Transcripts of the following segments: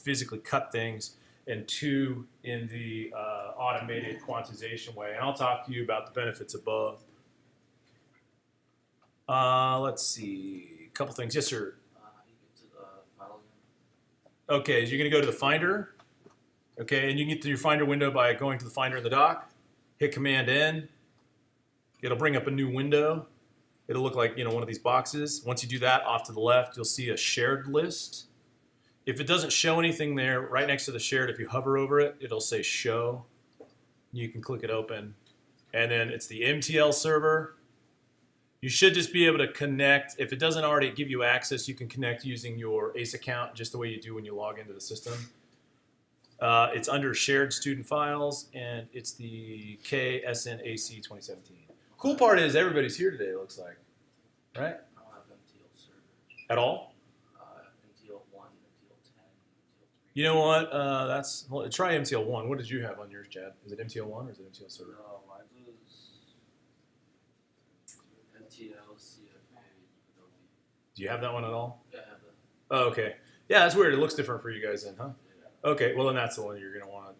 physically cut things, and 2 in the automated quantization way. And I'll talk to you about the benefits of both. Let's see, a couple things. Yes, sir. You get to the file again. Okay, you're going to go to the Finder. Okay, and you can get to your Finder window by going to the Finder in the dock. Hit Command N. It'll bring up a new window. It'll look like, one of these boxes. Once you do that, off to the left, you'll see a shared list. If it doesn't show anything there, right next to the shared, if you hover over it, it'll say Show. You can click it open. And then it's the MTL server. You should just be able to connect. If it doesn't already give you access, you can connect using your ACE account, just the way you do when you log into the system. It's under Shared Student Files, and it's the KSNAC 2017. Cool part is everybody's here today, it looks like. Right? I don't have MTL server. At all? MTL 1, MTL 10, MTL 3. You know what? Well, try MTL 1. What did you have on yours, Chad? Is it MTL 1 or is it MTL server? No, mine was MTL, CFA, Adobe. Do you have that one at all? Yeah, I have that. Oh, okay. Yeah, that's weird. It looks different for you guys then, huh? Yeah. Okay, well then that's the one you're going to want to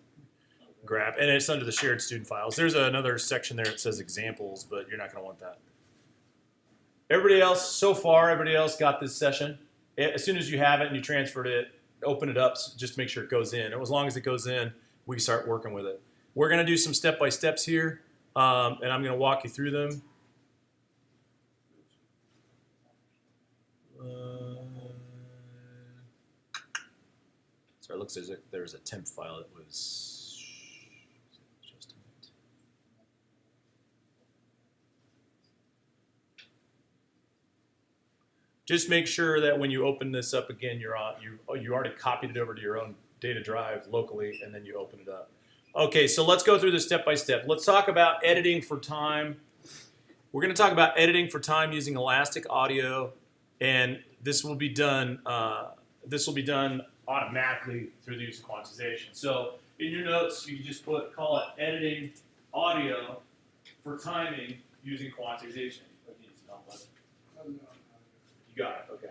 grab. And it's under the Shared Student Files. There's another section there that says Examples, but you're not going to want that. Everybody else, so far, everybody else got this session. As soon as you have it and you transferred it, open it up just to make sure it goes in. And as long as it goes in, we can start working with it. We're going to do some step-by-steps here, and I'm going to walk you through them. So it looks as if there's a temp file that was just a minute. Just make sure that when you open this up again, you already copied it over to your own data drive locally, and then you open it up. Okay, so let's go through this step by step. Let's talk about editing for time. We're going to talk about editing for time using Elastic Audio, and this will be done. Automatically through the use of quantization. So in your notes, you can just call it editing audio for timing using quantization. You got it. Okay.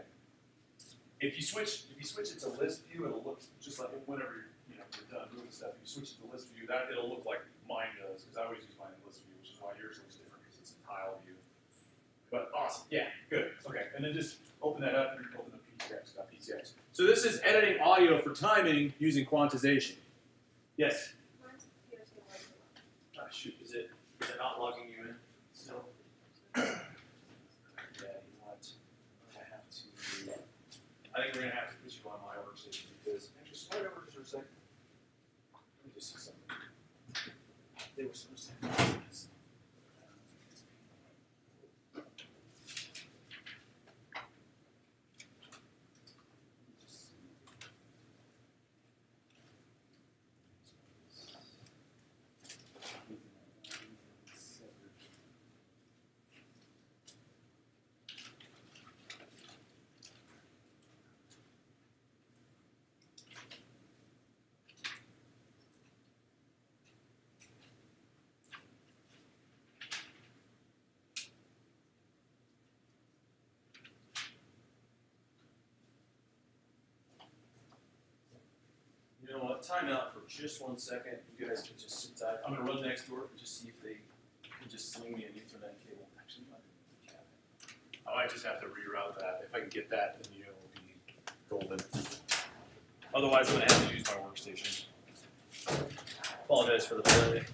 If you switch it to list view, it'll look just like whenever you're done moving stuff. If you switch it to list view, it'll look like mine does, because I always use mine in list view, which is why yours looks different because it's a tile view. But awesome. Yeah. Good. Okay. And then just open that up and open the PTX. So this is editing audio for timing using quantization. Yes? Shoot, is it not logging you in still? Yeah, you know what? I think we're going to have to put you on my workstation because, actually, slide over just for a second. Let me just see something. They were supposed to have this. You know what? Time out for just 1 second. You guys can just sit tight. I'm going to run next door and just see if they can just sling me an Ethernet cable. Actually, I might just have to reroute that. If I can get that, then you will be golden. Otherwise, I'm going to have to use my workstation. Apologize for the delay.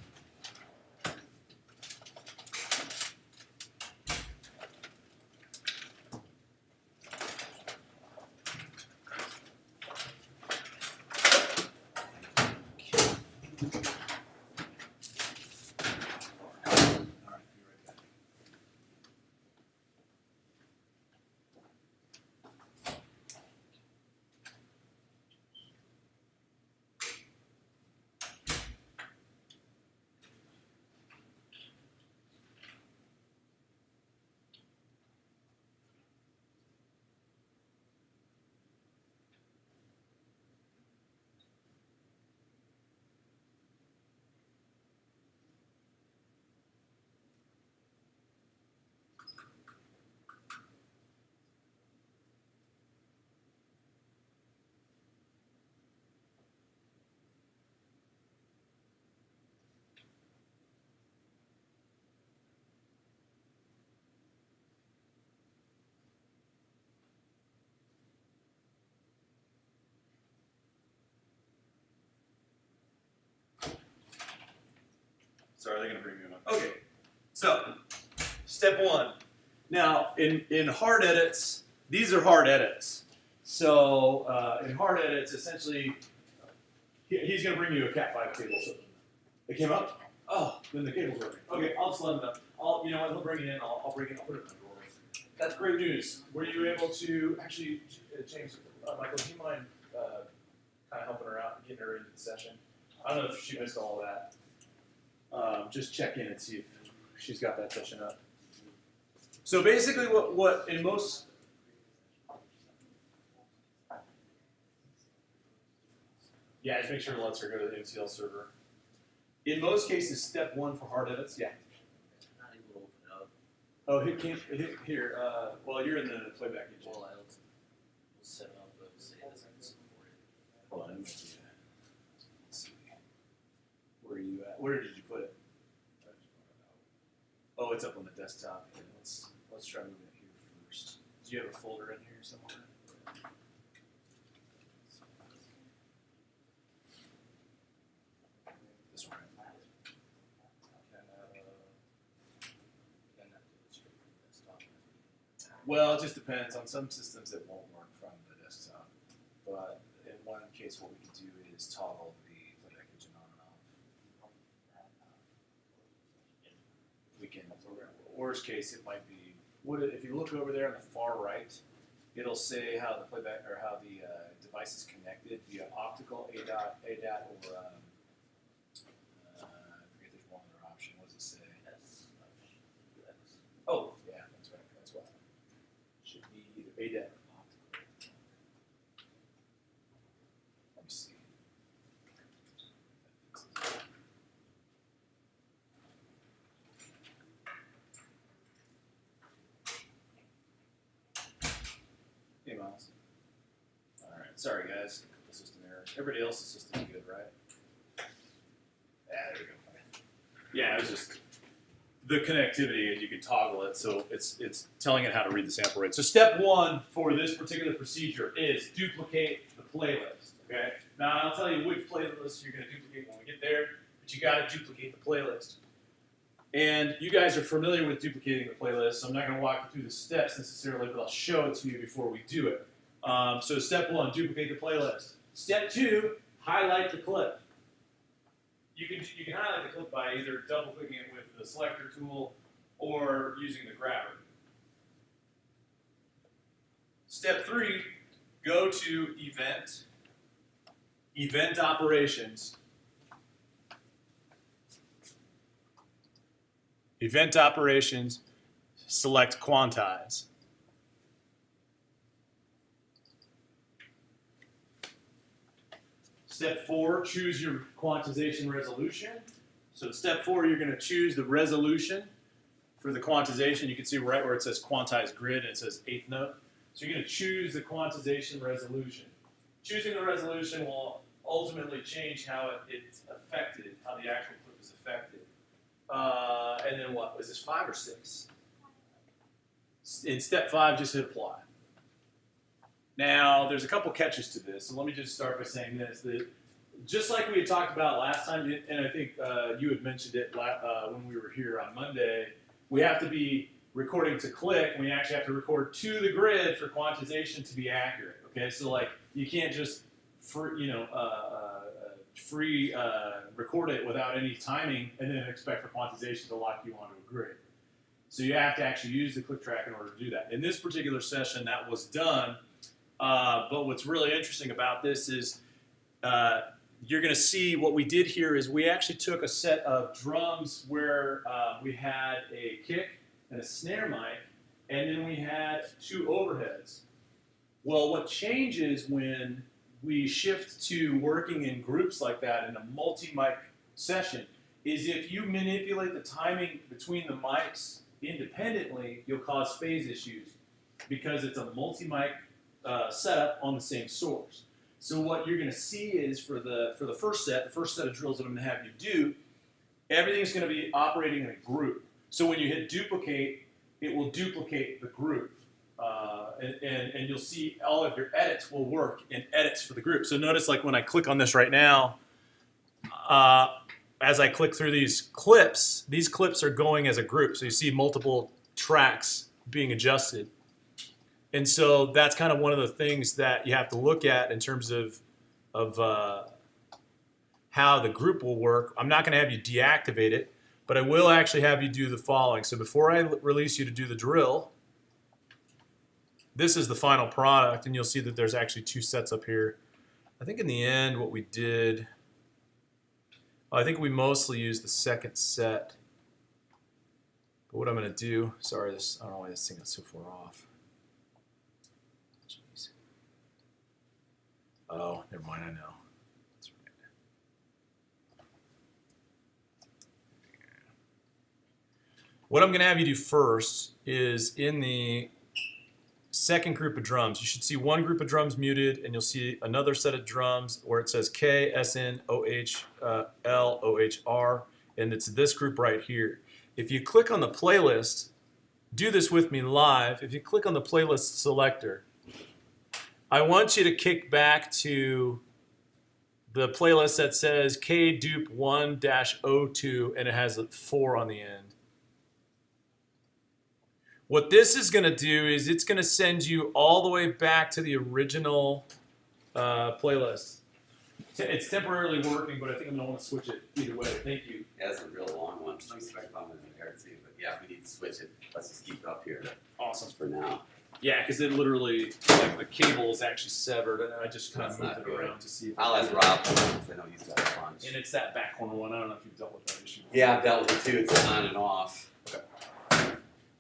they're gonna bring me up. Okay, so step one. Now in hard edits, these are hard edits. So in hard edits, essentially, he's gonna bring you a Cat5 cable. So it came up. Oh, then the cable's working. Okay, I'll just let him know. You know what? He'll bring it in. I'll bring it. I'll put it in the drawer. That's great news. Were you able to actually, James, Michael? Do you mind kind of helping her out, getting her into the session? I don't know if she missed all of that. Just check in and see if she's got that session up. So basically, what in most just make sure it lets her go to the MCL server. In most cases, step one for hard edits, Not able to open it up. Oh, hit here. Well, you're in the playback engine. Well, I'll set up, but say it doesn't support it. Hold on, let me do that. Let's see. Where are you at? Where did you put it? Oh, it's up on the desktop. Here, let's try moving it here first. Do you have a folder in here somewhere? This one. Well, it just depends. On some systems, it won't work from the desktop. But in one case, what we can do is toggle the playback engine on and off. We can program. Worst case, it might be. If you look over there on the far right, it'll say how the playback or how the device is connected via optical, ADAT, or I forget. There's one other option. What does it say? Oh, yeah, that's right. That's what. Should be either ADAT or optical. Let me see. Hey, Miles. All right. Sorry, guys. The system errors. Everybody else's system's good, right? Yeah, there we go. Yeah, it was just the connectivity, and you can toggle it, so it's telling it how to read the sample rate. So step one for this particular procedure is duplicate the playlist. Okay. Now I'll tell you which playlist you're going to duplicate when we get there, but you got to duplicate the playlist. And you guys are familiar with duplicating the playlist, so I'm not going to walk you through the steps necessarily, but I'll show it to you before we do it. So step one, duplicate the playlist. Step two, highlight the clip. You can highlight the clip by either double clicking it with the selector tool or using the grabber. Step three, go to event operations. Event operations, select quantize. Step four, choose your quantization resolution. So step four, you're going to choose the resolution for the quantization. You can see right where it says quantize grid and it says eighth note. So you're going to choose the quantization resolution. Choosing the resolution will ultimately change how it's affected, how the actual clip is affected. And then what? Was this 5 or 6? In step 5, just hit apply. Now, there's a couple catches to this, so let me just start by saying this. That just like we had talked about last time, and I think you had mentioned it when we were here on Monday, we have to be recording to click, and we actually have to record to the grid for quantization to be accurate. Okay, so like you can't just record it without any timing and then expect for quantization to lock you onto a grid. So you have to actually use the click track in order to do that. In this particular session, that was done. But what's really interesting about this is you're going to see what we did here is we actually took a set of drums where we had a kick and a snare mic, and then we had 2 overheads. Well, what changes when we shift to working in groups like that in a multi-mic session is if you manipulate the timing between the mics independently, you'll cause phase issues because it's a multi-mic setup on the same source. So what you're going to see is for the first set of drills that I'm going to have you do, everything's going to be operating in a group. So when you hit duplicate, it will duplicate the group. And you'll see all of your edits will work in edits for the group. So notice like when I click on this right now, as I click through these clips are going as a group. So you see multiple tracks being adjusted. And so that's kind of one of the things that you have to look at in terms of how the group will work. I'm not going to have you deactivate it, but I will actually have you do the following. So before I release you to do the drill, this is the final product, and you'll see that there's actually 2 sets up here. I think in the end what we did, I think we mostly used the second set. But what I'm going to do, sorry, I don't know why this thing is so far off. Jeez. Oh, never mind, I know. That's right. What I'm going to have you do first is in the second group of drums, you should see one group of drums muted, and you'll see another set of drums where it says K, S, N, O, H, L, O, H, R, and it's this group right here. If you click on the playlist, do this with me live. If you click on the playlist selector, I want you to kick back to the playlist that says KDupe1-02, and it has a 4 on the end. What this is going to do is it's going to send you all the way back to the original playlist. It's temporarily working, but I think I'm going to want to switch it either way. Thank you. Yeah, that's a real long one. Let me see if I can find it in there too. But yeah, we need to switch it. Let's just keep it up here Awesome. for now. Yeah, because it literally, like the cable is actually severed, and I just kind of That's moved not it good. around to see if I'll ask Rob because I know he's got a bunch. And it's that back corner one. I don't know if you've dealt with that issue before. Yeah, I've dealt with it too. It's on and off.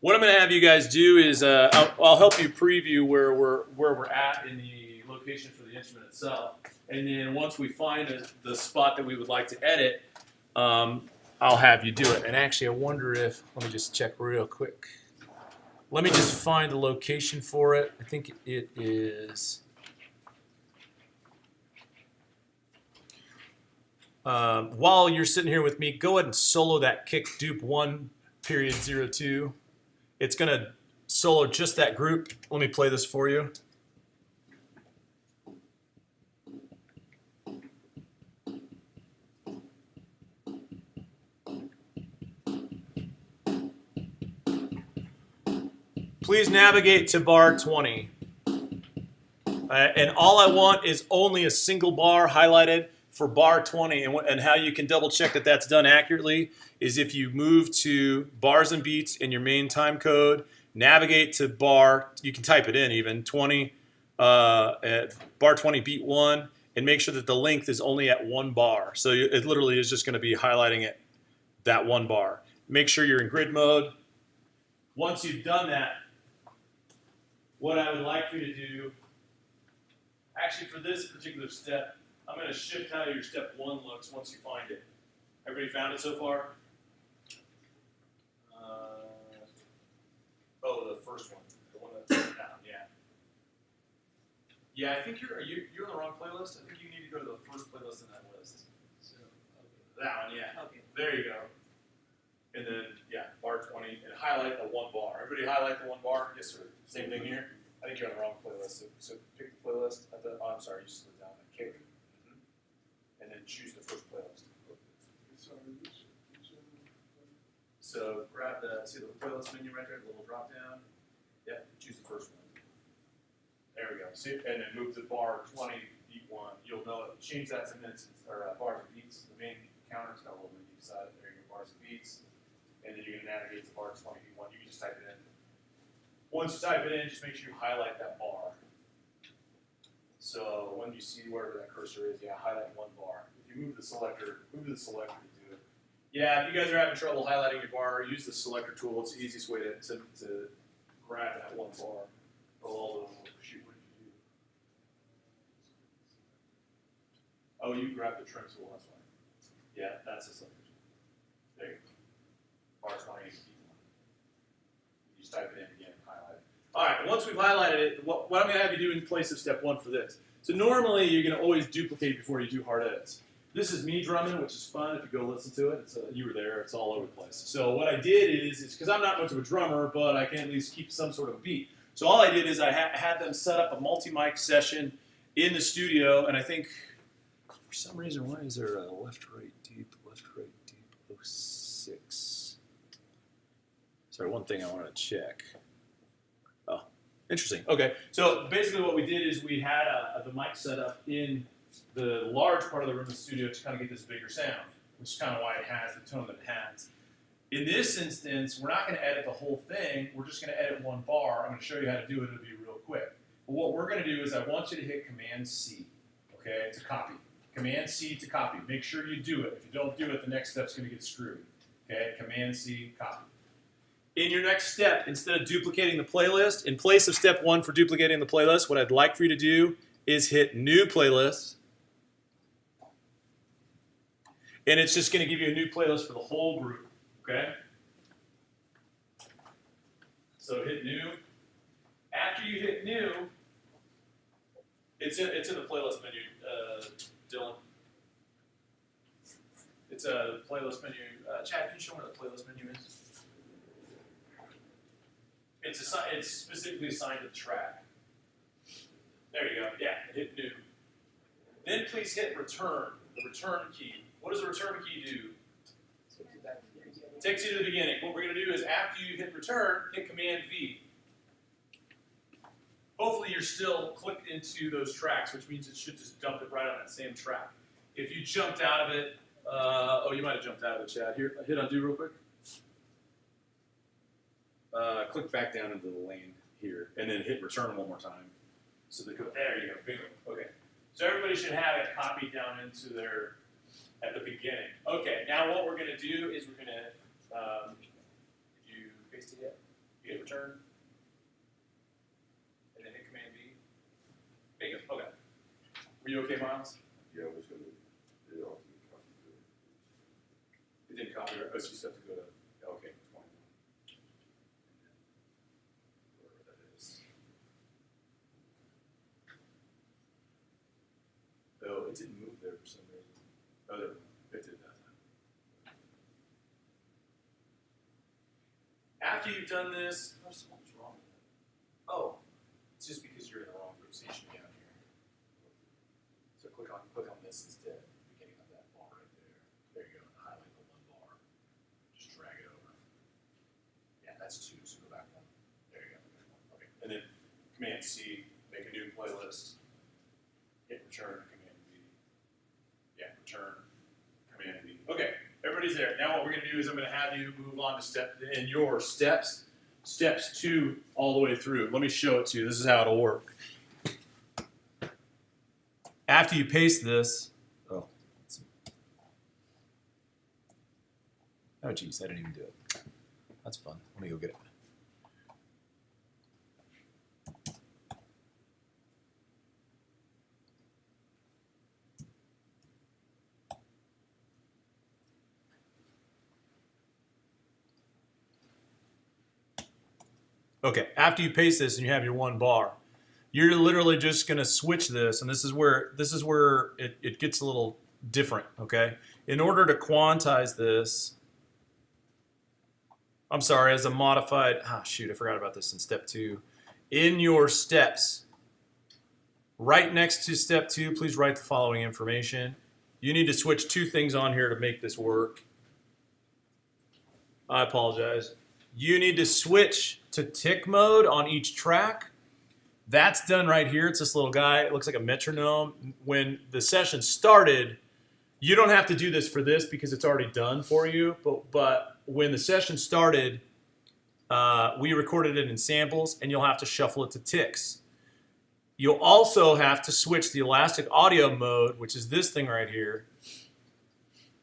What I'm going to have you guys do is I'll help you preview where we're at in the location for the instrument itself, and then once we find the spot that we would like to edit, I'll have you do it. And actually, I wonder if, let me just check real quick. Let me just find the location for it. I think it is. While you're sitting here with me, go ahead and solo that kick dupe 1.02. It's going to solo just that group. Let me play this for you. Please navigate to bar 20. And all I want is only a single bar highlighted for bar 20. And how you can double check that that's done accurately is if you move to bars and beats in your main time code, navigate to bar, you can type it in even, 20, at bar 20 beat 1, and make sure that the length is only at 1 bar. So it literally is just going to be highlighting it, that 1 bar. Make sure you're in grid mode. Once you've done that, what I would like for you to do, actually for this particular step, I'm going to shift how your step 1 looks once you find it. Everybody found it so far? Oh, the first one, the one that's down, yeah. Yeah, I think you're on the wrong playlist. I think you need to go to the first playlist in that list. So, that one, yeah. Okay. There you go. And then, yeah, bar 20, and highlight the 1 bar. Everybody highlight the 1 bar? Yes, sir. Same thing here. I think you're on the wrong playlist. So pick the playlist at the, oh, I'm sorry, you slid down the kick. And then choose the first playlist. So grab see the playlist menu right there, the little drop down. Yep, choose the first one. There we go. See, and then move to bar 20, beat 1. You'll know it. Change that to minutes or bars and beats. The main counter's got a little menu beside it. There you go, bars and beats. And then you're going to navigate to bar 20, beat 1. You can just type it in. Once you type it in, just make sure you highlight that bar. So when you see wherever that cursor is, yeah, highlight 1 bar. If you move the selector to do it. Yeah, if you guys are having trouble highlighting your bar, use the selector tool. It's the easiest way to grab that 1 bar. Oh, shoot, what did you do? Oh, you grabbed the trim tool, that's why. Yeah, that's the selector tool. There you go. Bar 20, you just type it in again and highlight it. All right, once we've highlighted it, what I'm going to have you do in place of step 1 for this. So normally you're going to always duplicate before you do hard edits. This is me drumming, which is fun if you go listen to it. You were there, it's all over the place. So what I did is because I'm not much of a drummer, but I can at least keep some sort of beat. So all I did is I had them set up a multi-mic session in the studio, and I think some reason, why is there a left, right, deep, 06? Sorry, one thing I wanted to check. Oh, interesting. Okay, so basically what we did is we had the mic set up in the large part of the room of the studio to kind of get this bigger sound, which is kind of why it has the tone that it has. In this instance, we're not going to edit the whole thing. We're just going to edit one bar. I'm going to show you how to do it. It'll be real quick. But what we're going to do is I want you to hit Command-C, okay, to copy. Command-C to copy. Make sure you do it. If you don't do it, the next step's going to get screwed. Okay, Command-C, copy. In your next step, instead of duplicating the playlist, in place of step 1 for duplicating the playlist, what I'd like for you to do is hit New Playlist. And it's just going to give you a new playlist for the whole group. Okay? So hit New. After you hit New, it's in the playlist menu, Dylan. It's a playlist menu. Chad, can you show me what the playlist menu is? It's specifically assigned to the track. There you go. Yeah, hit New. Then please hit Return, the return key. What does the return key do? It takes you to the beginning. What we're going to do is after you hit Return, hit Command-V. Hopefully you're still clicked into those tracks, which means it should just dump it right on that same track. If you jumped out of it, oh, you might have jumped out of it, Chad. Here, hit undo real quick. Click back down into the lane here, and then hit Return one more time. So they go, there you go, bingo. Okay. So everybody should have it copied down into their, at the beginning. Okay, now what we're going to do is we're going to, did you paste it yet? You hit Return. And then hit Command-V. Bingo, okay. Were you okay, Miles? Yeah, I was going to do it. It didn't copy, right? Oh, so you still have to go to, okay, 20. Whatever that is. Oh, it didn't move there for some reason. Oh, there, it did that time. After you've done this, what's wrong with it? Oh, it's just because you're in the wrong group, so you should be down here. So click on this instead, beginning of that bar right there. There you go, and highlight the one bar. Just drag it over. Yeah, that's 2, so go back 1. There you go. Okay, and then Command-C, make a new playlist. Hit Return, Command-V. Yeah, Return, Command-V. Okay, everybody's there. Now what we're going to do is I'm going to have you move on to your steps 2 all the way through. Let me show it to you. This is how it'll work. After you paste this, oh geez, I didn't even do it. That's fun. Let me go get it. Okay, after you paste this and you have your one bar, you're literally just going to switch this, and this is where it gets a little different, okay? In order to quantize this, I'm sorry, as a modified, shoot, I forgot about this in step 2. In your steps, right next to step 2, please write the following information. You need to switch 2 things on here to make this work. I apologize. You need to switch to tick mode on each track. That's done right here. It's this little guy. It looks like a metronome. When the session started, you don't have to do this for this because it's already done for you. But when the session started, we recorded it in samples, and you'll have to shuffle it to ticks. You'll also have to switch the elastic audio mode, which is this thing right here,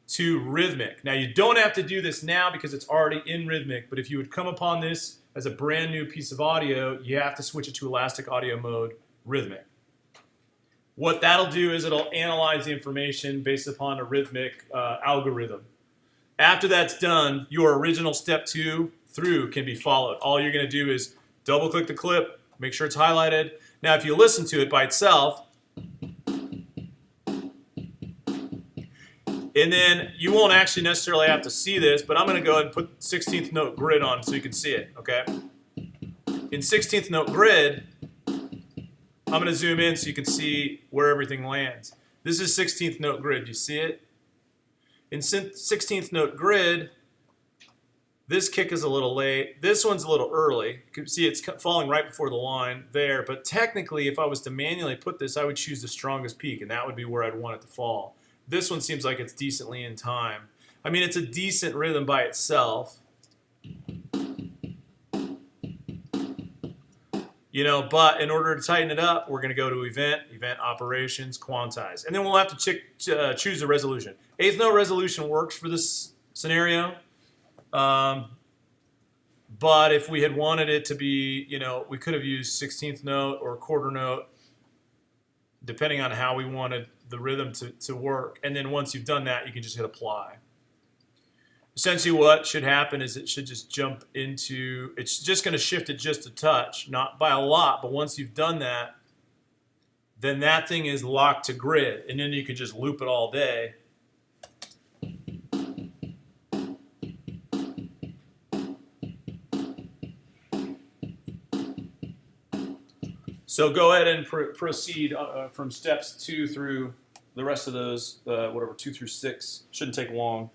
to rhythmic. Now, you don't have to do this now because it's already in rhythmic, but if you would come upon this as a brand new piece of audio, you have to switch it to elastic audio mode, rhythmic. What that'll do is it'll analyze the information based upon a rhythmic algorithm. After that's done, your original step 2 through can be followed. All you're going to do is double-click the clip, make sure it's highlighted. Now, if you listen to it by itself, and then you won't actually necessarily have to see this, but I'm going to go ahead and put 16th note grid on so you can see it, okay? In 16th note grid, I'm going to zoom in so you can see where everything lands. This is 16th note grid. You see it? In 16th note grid, this kick is a little late. This one's a little early. You can see it's falling right before the line there. But technically, if I was to manually put this, I would choose the strongest peak, and that would be where I'd want it to fall. This one seems like it's decently in time. I mean, it's a decent rhythm by itself. You know, but in order to tighten it up, we're going to go to event operations, quantize. And then we'll have to choose a resolution. Eighth note resolution works for this scenario. But if we had wanted it to be, you know, we could have used 16th note or quarter note, depending on how we wanted the rhythm to work. And then once you've done that, you can just hit apply. Essentially what should happen is it should just jump into, it's just going to shift it just a touch, not by a lot, but once you've done that, then that thing is locked to grid, and then you can just loop it all day. So go ahead and proceed from steps 2 through the rest of those, whatever, 2 through 6. Shouldn't take long.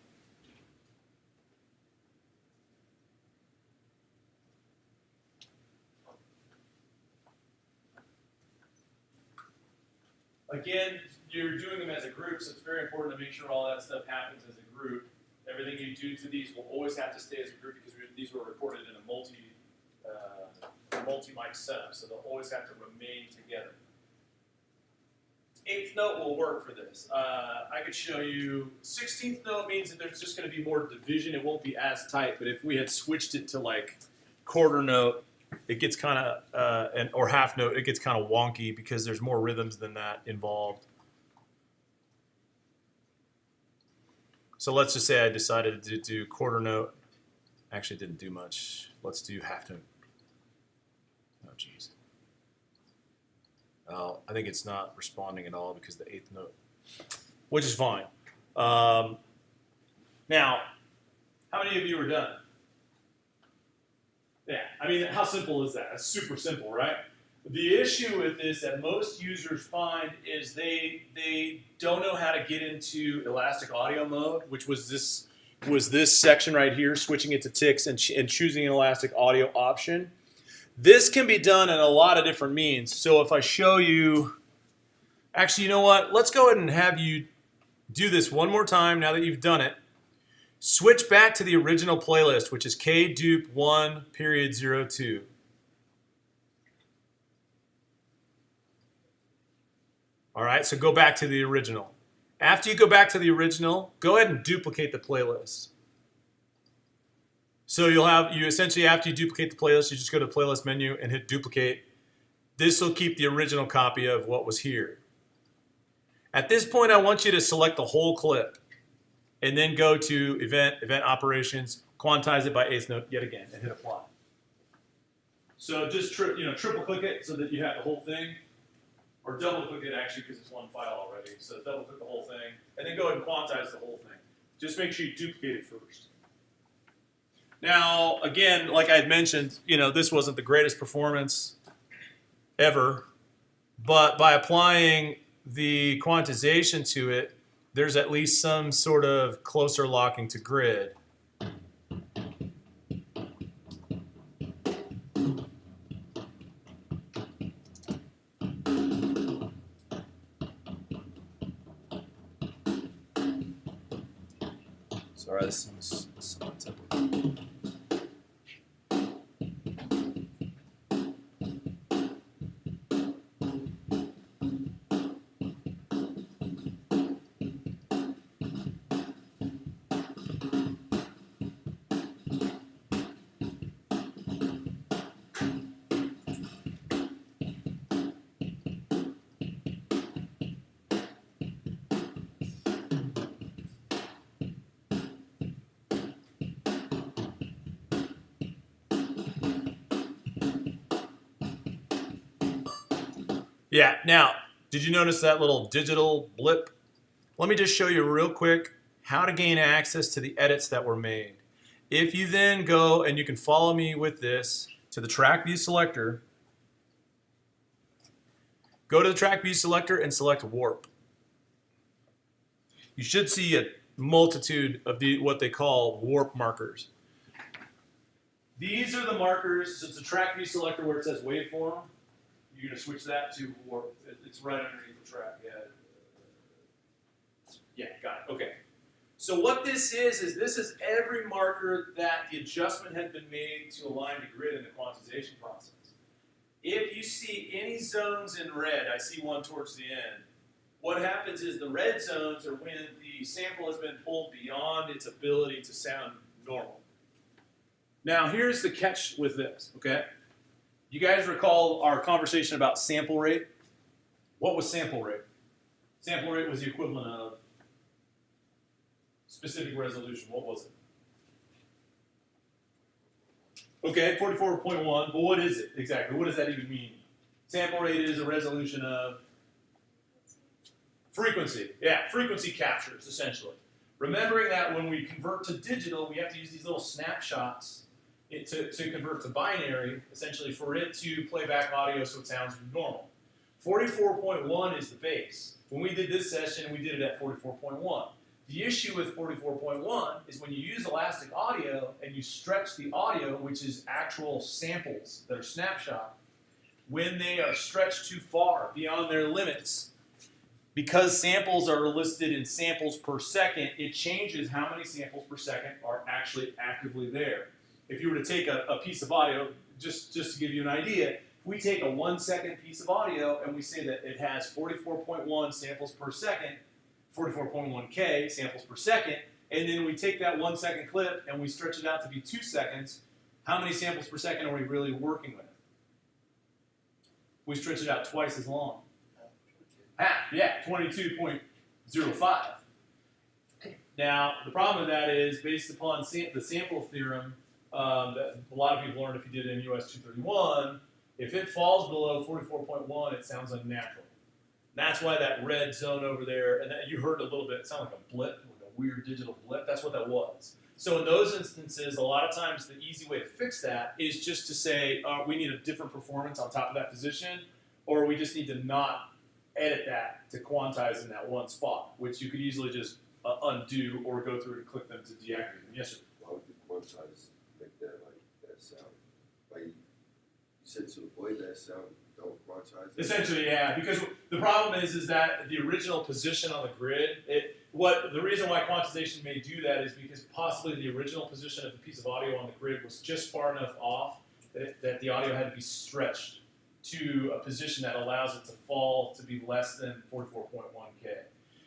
Again, you're doing them as a group, so it's very important to make sure all that stuff happens as a group. Everything you do to these will always have to stay as a group because these were recorded in a multi-mic setup, so they'll always have to remain together. Eighth note will work for this. I could show you 16th note means that there's just going to be more division. It won't be as tight, but if we had switched it to like quarter note, it gets kind of, or half note, it gets kind of wonky because there's more rhythms than that involved. So let's just say I decided to do quarter note. Actually, didn't do much. Let's do half note. Oh, jeez. Oh, I think it's not responding at all because the eighth note, which is fine. Now, how many of you are done? Yeah, I mean, how simple is that? It's super simple, right? The issue with this that most users find is they don't know how to get into elastic audio mode, which was this section right here, switching it to ticks and choosing an elastic audio option. This can be done in a lot of different means. So if I show you, actually, you know what? Let's go ahead and have you do this one more time now that you've done it. Switch back to the original playlist, which is kdupe1.02. All right, so go back to the original. After you go back to the original, go ahead and duplicate the playlist. So you essentially, after you duplicate the playlist, you just go to the playlist menu and hit duplicate. This will keep the original copy of what was here. At this point, I want you to select the whole clip and then go to event operations, quantize it by eighth note yet again, and hit apply. So just triple click it so that you have the whole thing, or double click it actually because it's one file already. So double click the whole thing, and then go ahead and quantize the whole thing. Just make sure you duplicate it first. Now, again, like I had mentioned, this wasn't the greatest performance ever, but by applying the quantization to it, there's at least some sort of closer locking to grid. Sorry, this seems somewhat simple. Yeah, now, did you notice that little digital blip? Let me just show you real quick how to gain access to the edits that were made. If you then go, and you can follow me with this, to the track view selector, go to the track view selector and select warp. you should see a multitude of what they call warp markers. These are the markers. So it's a track view selector where it says waveform. You're going to switch that to warp. It's right underneath the track. Yeah, got it. Okay. So what this is this is every marker that the adjustment had been made to align the grid in the quantization process. If you see any zones in red, I see one towards the end, what happens is the red zones are when the sample has been pulled beyond its ability to sound normal. Now, here's the catch with this, okay? You guys recall our conversation about sample rate? What was sample rate? Sample rate was the equivalent of specific resolution. What was it? Okay, 44.1. Well, what is it exactly? What does that even mean? Sample rate is a resolution of frequency. Yeah, frequency captures, essentially. Remembering that when we convert to digital, we have to use these little snapshots to convert to binary, essentially for it to play back audio so it sounds normal. 44.1 is the base. When we did this session, we did it at 44.1. The issue with 44.1 is when you use elastic audio and you stretch the audio, which is actual samples that are snapshot, when they are stretched too far beyond their limits, because samples are listed in samples per second, it changes how many samples per second are actually actively there. If you were to take a piece of audio, just to give you an idea, if we take a 1 second piece of audio and we say that it has 44.1 samples per second, 44.1K samples per second, and then we take that 1 second clip and we stretch it out to be 2 seconds, how many samples per second are we really working with? We stretch it out twice as long. Half, yeah, 22.05. Now, the problem with that is, based upon the sample theorem that a lot of people learned if you did it in US 231, if it falls below 44.1, it sounds unnatural. That's why that red zone over there, and that you heard a little bit, it sounded like a blip, like a weird digital blip. That's what that was. So in those instances, a lot of times the easy way to fix that is just to say, we need a different performance on top of that position, or we just need to not edit that to quantize in that one spot, which you could easily just undo or go through and click them to deactivate them. Yes, sir? Why would you quantize, make that like that sound? Like you said to avoid that sound, don't quantize it? Essentially, yeah, because the problem is that the original position on the grid, the reason why quantization may do that is because possibly the original position of the piece of audio on the grid was just far enough off that the audio had to be stretched to a position that allows it to fall to be less than 44.1K.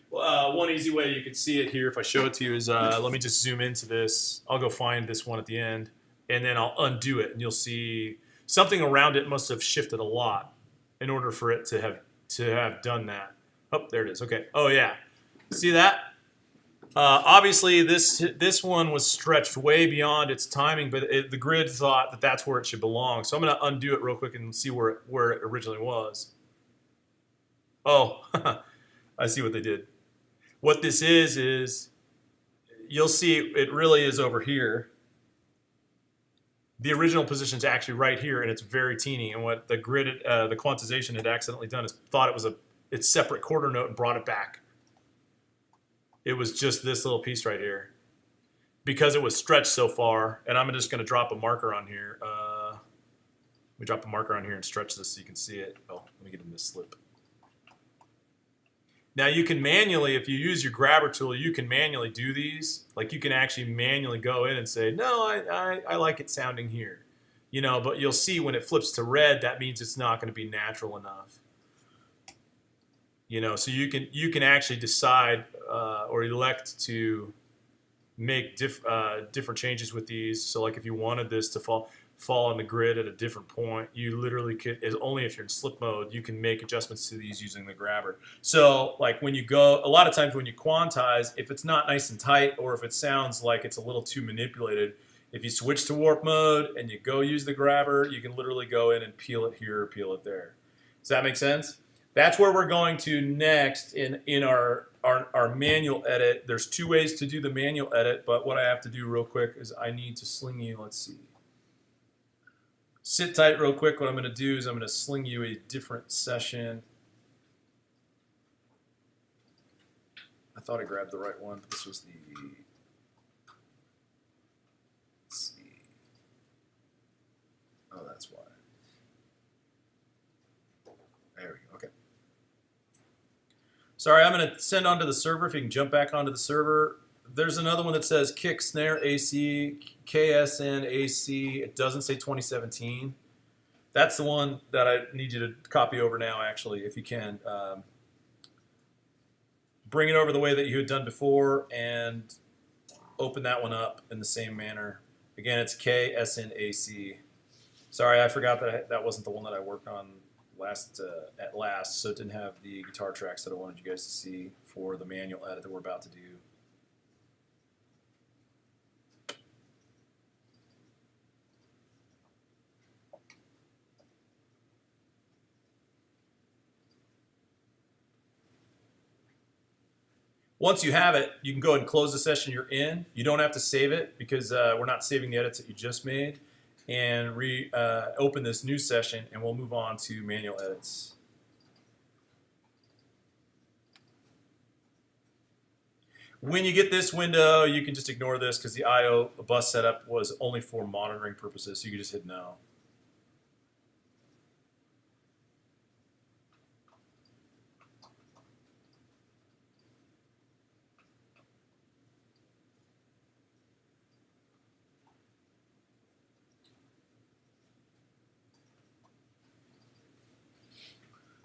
One easy way you can see it here, if I show it to you, is let me just zoom into this. I'll go find this one at the end, and then I'll undo it, and you'll see something around it must have shifted a lot in order for it to have done that. Oh, there it is. Okay. Oh yeah, see that? Obviously, this one was stretched way beyond its timing, but the grid thought that that's where it should belong. So I'm going to undo it real quick and see where it originally was. Oh, I see what they did. What this is you'll see it really is over here. The original position is actually right here, and it's very teeny. And what the grid, the quantization had accidentally done is thought it was its separate quarter note and brought it back. It was just this little piece right here. Because it was stretched so far, and I'm just going to drop a marker on here. Let me drop a marker on here and stretch this so you can see it. Oh, let me get in this slip. Now you can manually, if you use your grabber tool, you can manually do these. Like you can actually manually go in and say, no, I like it sounding here. You know, but you'll see when it flips to red, that means it's not going to be natural enough. You know, so you can actually decide or elect to make different changes with these. So like if you wanted this to fall on the grid at a different point, you literally could, only if you're in slip mode, you can make adjustments to these using the grabber. So like when you go, a lot of times when you quantize, if it's not nice and tight or if it sounds like it's a little too manipulated, if you switch to warp mode and you go use the grabber, you can literally go in and peel it here or peel it there. Does that make sense? That's where we're going to next in our manual edit. There's two ways to do the manual edit, but what I have to do real quick is I need to sling you, let's see. Sit tight real quick. What I'm going to do is I'm going to sling you a different session. I thought I grabbed the right one, but this was the. Let's see. Oh, that's why. There we go. Okay. Sorry, I'm going to send onto the server. If you can jump back onto the server. There's another one that says kick, snare, AC, KSN, AC. It doesn't say 2017. That's the one that I need you to copy over now, actually, if you can. Bring it over the way that you had done before and open that one up in the same manner. Again, it's KSNAC. Sorry, I forgot that wasn't the one that I worked on at last, so it didn't have the guitar tracks that I wanted you guys to see for the manual edit that we're about to do. Once you have it, you can go ahead and close the session you're in. You don't have to save it because we're not saving the edits that you just made. And open this new session, and we'll move on to manual edits. When you get this window, you can just ignore this because the I/O bus setup was only for monitoring purposes, so you can just hit no.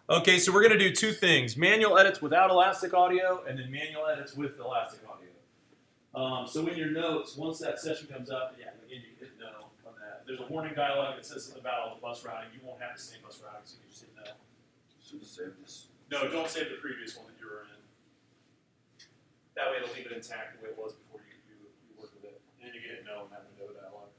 Okay, so we're going to do two things. Manual edits without elastic audio, and then manual edits with elastic audio. So in your notes, once that session comes up, yeah, again, you can hit no on that. There's a warning dialog that says something about all the bus routing. You won't have the same bus routing, so you can just hit no. Should we save this? No, don't save the previous one that you were in. That way it'll leave it intact the way it was before you work with it. And then you can hit no and have a no dialog.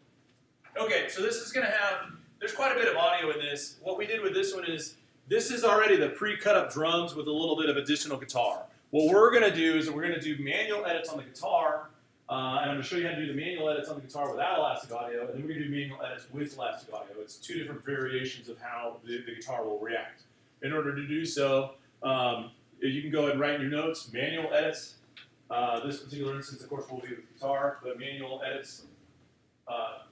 Okay, so this is going to have, there's quite a bit of audio in this. What we did with this one is, this is already the pre-cut up drums with a little bit of additional guitar. What we're going to do is we're going to do manual edits on the guitar, and I'm going to show you how to do the manual edits on the guitar without elastic audio, and then we're going to do manual edits with elastic audio. It's two different variations of how the guitar will react. In order to do so, you can go ahead and write in your notes, manual edits. This particular instance, of course, will be with guitar, but manual edits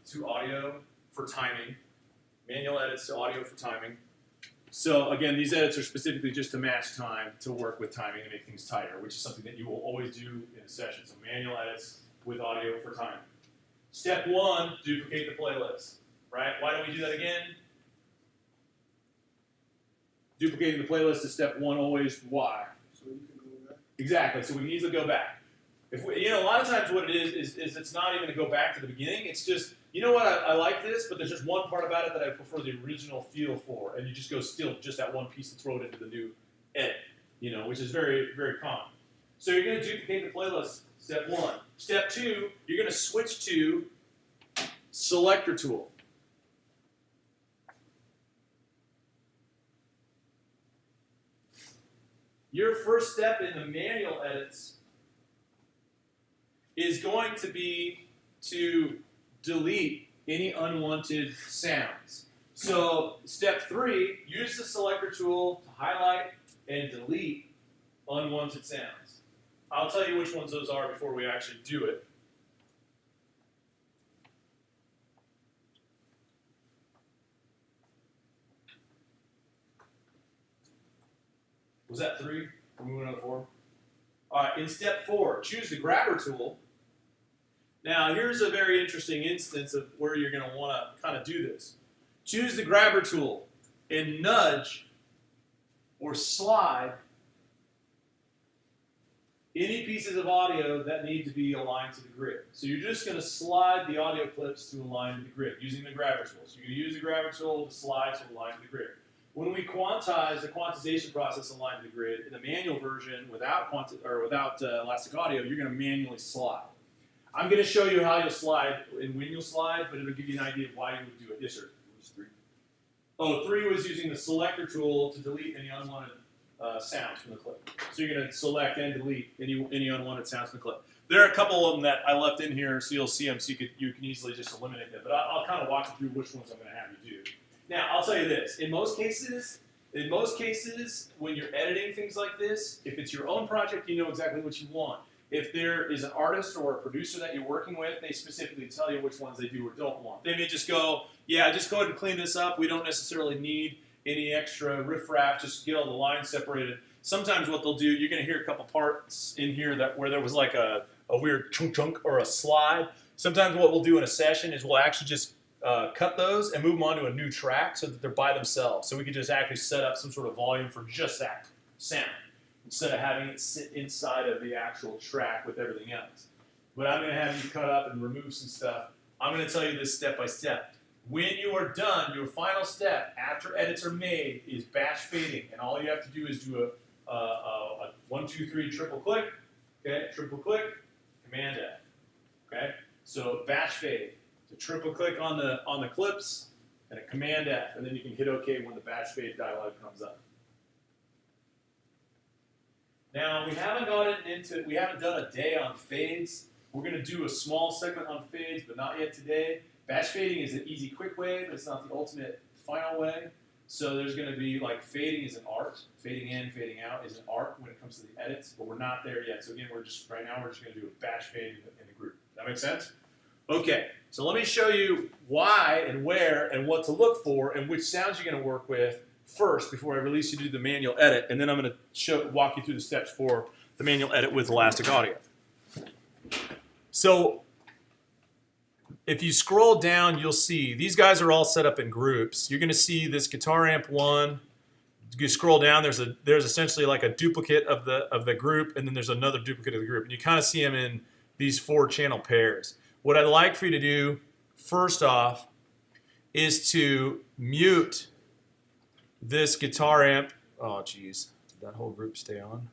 to audio for timing. Manual edits to audio for timing. So again, these edits are specifically just to match time, to work with timing and make things tighter, which is something that you will always do in a session. So manual edits with audio for timing. Step one, duplicate the playlist, right? Why do we do that again? Duplicating the playlist is step one always. Why? So you can go back? Exactly, so we can easily go back. If we, a lot of times what it is it's not even to go back to the beginning. It's just, you know what, I like this, but there's just one part about it that I prefer the original feel for, and you just go steal just that one piece and throw it into the new edit, which is very, very common. So you're going to duplicate the playlist, step one. Step two, you're going to switch to selector tool. Your first step in the manual edits is going to be to delete any unwanted sounds. So step three, use the selector tool to highlight and delete unwanted sounds. I'll tell you which ones those are before we actually do it. Was that three? We're moving on to four. All right, in step four, choose the grabber tool. Now, here's a very interesting instance of where you're going to want to kind of do this. Choose the grabber tool and nudge or slide any pieces of audio that need to be aligned to the grid. So you're just going to slide the audio clips to align to the grid using the grabber tool. So you use the grabber tool to slide to align to the grid. When we quantize the quantization process aligned to the grid, in the manual version without elastic audio, you're going to manually slide. I'm going to show you how you'll slide and when you'll slide, but it'll give you an idea of why you would do it. Yes, sir. What was 3? Oh, 3 was using the selector tool to delete any unwanted sounds from the clip. So you're going to select and delete any unwanted sounds from the clip. There are a couple of them that I left in here, so you'll see them, so you can easily just eliminate them. But I'll kind of walk you through which ones I'm going to have you do. Now, I'll tell you this. In most cases, In most cases, when you're editing things like this, if it's your own project, you know exactly what you want. If there is an artist or a producer that you're working with, they specifically tell you which ones they do or don't want. They may just go, yeah, just go ahead and clean this up. We don't necessarily need any extra riffraff. Just get all the lines separated. Sometimes what they'll do, you're going to hear a couple parts in here that where there was like a weird chunk or a slide. Sometimes what we'll do in a session is we'll actually just cut those and move them onto a new track so that they're by themselves. So we could just actually set up some sort of volume for just that sound, instead of having it sit inside of the actual track with everything else. But I'm going to have you cut up and remove some stuff. I'm going to tell you this step by step. When you are done, your final step after edits are made is batch fading. And all you have to do is do a 1, 2, 3 triple click. Okay, triple click, Command F. Okay, so batch fade. So triple click on the clips and a Command F, and then you can hit OK when the batch fade dialog comes up. Now, we haven't done a day on fades. We're going to do a small segment on fades, but not yet today. Batch fading is an easy, quick way, but it's not the ultimate final way. So there's going to be like fading is an art. Fading in, fading out is an art when it comes to the edits, but we're not there yet. So again, right now we're just going to do a batch fade in the group. Does that make sense? Okay, so let me show you why and where and what to look for and which sounds you're going to work with first before I release you to do the manual edit, and then I'm going to walk you through the steps for the manual edit with Elastic Audio. So if you scroll down, you'll see these guys are all set up in groups. You're going to see this guitar amp 1. You scroll down, there's essentially like a duplicate of the group, and then there's another duplicate of the group, and you kind of see them in these 4-channel pairs. What I'd like for you to do first off is to mute this guitar amp. Oh, geez. Did that whole group stay on?